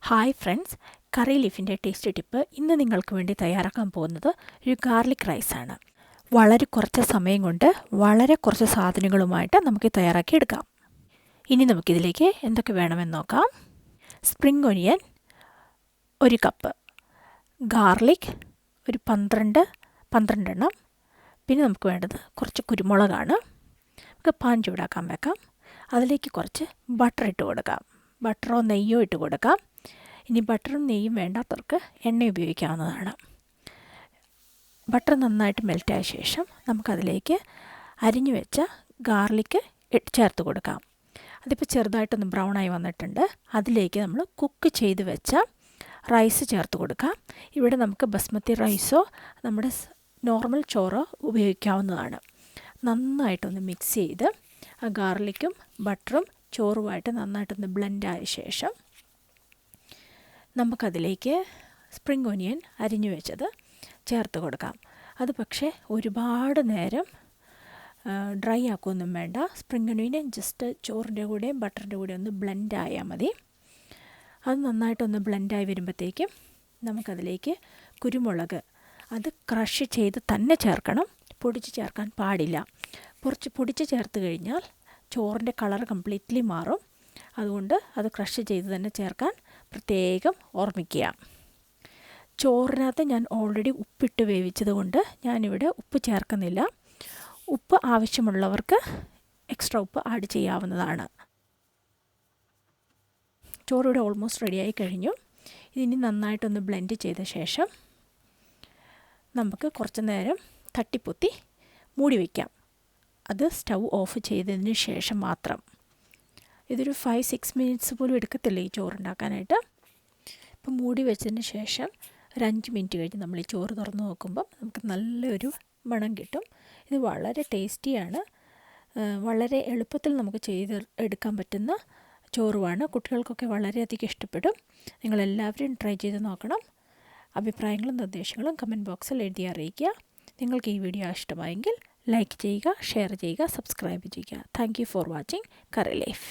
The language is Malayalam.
ഹായ് ഫ്രണ്ട്സ്, കറി ലീഫിൻ്റെ ടേസ്റ്റ് ടിപ്പ് ഇന്ന് നിങ്ങൾക്ക് വേണ്ടി തയ്യാറാക്കാൻ പോകുന്നത് ഒരു ഗാർലിക് റൈസാണ്. വളരെ കുറച്ച് സമയം കൊണ്ട് വളരെ കുറച്ച് സാധനങ്ങളുമായിട്ട് നമുക്ക് തയ്യാറാക്കി എടുക്കാം. ഇനി നമുക്കിതിലേക്ക് എന്തൊക്കെ വേണമെന്ന് നോക്കാം. സ്പ്രിംഗ് ഒനിയൻ 1 കപ്പ്, ഗാർലിക് ഒരു 12 എണ്ണം, പിന്നെ നമുക്ക് വേണ്ടത് കുറച്ച് കുരുമുളകാണ്. നമുക്ക് പാൻ ചൂടാക്കാൻ വെക്കാം. അതിലേക്ക് കുറച്ച് ബട്ടർ ഇട്ട് കൊടുക്കാം. ബട്ടറോ നെയ്യോ ഇട്ട് കൊടുക്കാം. ഇനി ബട്ടറും നെയ്യും വേണ്ടാത്തവർക്ക് എണ്ണ ഉപയോഗിക്കാവുന്നതാണ്. ബട്ടർ നന്നായിട്ട് മെൽറ്റായ ശേഷം നമുക്കതിലേക്ക് അരിഞ്ഞു വെച്ച ഗാർലിക്ക് ചേർത്ത് കൊടുക്കാം. അതിപ്പോൾ ചെറുതായിട്ടൊന്ന് ബ്രൗണായി വന്നിട്ടുണ്ട്. അതിലേക്ക് നമ്മൾ കുക്ക് ചെയ്ത് വെച്ച റൈസ് ചേർത്ത് കൊടുക്കാം. ഇവിടെ നമുക്ക് ബസ്മതി റൈസോ നമ്മുടെ നോർമൽ ചോറോ ഉപയോഗിക്കാവുന്നതാണ്. നന്നായിട്ടൊന്ന് മിക്സ് ചെയ്ത് ആ ഗാർലിക്കും ബട്ടറും ചോറുമായിട്ട് നന്നായിട്ടൊന്ന് ബ്ലെൻഡായ ശേഷം നമുക്കതിലേക്ക് സ്പ്രിംഗ് ഒനിയൻ അരിഞ്ഞു വെച്ചത് ചേർത്ത് കൊടുക്കാം. അത് പക്ഷേ ഒരുപാട് നേരം ഡ്രൈ ആക്കുകയൊന്നും വേണ്ട. സ്പ്രിംഗ് ഒനിയൻ ജസ്റ്റ് ചോറിൻ്റെ കൂടെയും ബട്ടറിൻ്റെ കൂടെ ഒന്ന് ബ്ലെൻഡായാൽ മതി. അത് നന്നായിട്ടൊന്ന് ബ്ലെൻഡായി വരുമ്പോഴത്തേക്കും നമുക്കതിലേക്ക് കുരുമുളക് അത് ക്രഷ് ചെയ്ത് തന്നെ ചേർക്കണം. പൊടിച്ച് ചേർക്കാൻ പാടില്ല. കുറച്ച് പൊടിച്ച് ചേർത്ത് കഴിഞ്ഞാൽ ചോറിൻ്റെ കളർ കംപ്ലീറ്റ്ലി മാറും. അതുകൊണ്ട് അത് ക്രഷ് ചെയ്ത് തന്നെ ചേർക്കാൻ പ്രത്യേകം ഓർമ്മിക്കുക. ചോറിനകത്ത് ഞാൻ ഓൾറെഡി ഉപ്പിട്ട് വേവിച്ചത് കൊണ്ട് ഞാനിവിടെ ഉപ്പ് ചേർക്കുന്നില്ല. ഉപ്പ് ആവശ്യമുള്ളവർക്ക് എക്സ്ട്രാ ഉപ്പ് ആഡ് ചെയ്യാവുന്നതാണ്. ചോറിവിടെ ഓൾമോസ്റ്റ് റെഡിയായി കഴിഞ്ഞു. ഇതിനി നന്നായിട്ടൊന്ന് ബ്ലെൻഡ് ചെയ്ത ശേഷം നമുക്ക് കുറച്ച് നേരം തട്ടിപ്പൊത്തി മൂടി വയ്ക്കാം. അത് സ്റ്റൗ ഓഫ് ചെയ്തതിന് ശേഷം മാത്രം. ഇതൊരു 5-6 മിനിറ്റ്സ് പോലും എടുക്കത്തില്ല ഈ ചോറുണ്ടാക്കാനായിട്ട്. ഇപ്പം മൂടി വെച്ചതിന് ശേഷം ഒരു 5 മിനിറ്റ് കഴിഞ്ഞ് നമ്മൾ ഈ ചോറ് തുറന്ന് നോക്കുമ്പം നമുക്ക് നല്ലൊരു മണം കിട്ടും. ഇത് വളരെ ടേസ്റ്റിയാണ്. വളരെ എളുപ്പത്തിൽ നമുക്ക് ചെയ്ത് എടുക്കാൻ പറ്റുന്ന ചോറുമാണ്. കുട്ടികൾക്കൊക്കെ വളരെയധികം ഇഷ്ടപ്പെടും. നിങ്ങളെല്ലാവരും ട്രൈ ചെയ്ത് നോക്കണം. അഭിപ്രായങ്ങളും നിർദ്ദേശങ്ങളും കമൻറ്റ് ബോക്സിൽ എഴുതി അറിയിക്കുക. നിങ്ങൾക്ക് ഈ വീഡിയോ ഇഷ്ടമായെങ്കിൽ ലൈക്ക് ചെയ്യുക, ഷെയർ ചെയ്യുക, സബ്സ്ക്രൈബ് ചെയ്യുക. Thank you for watching curry life.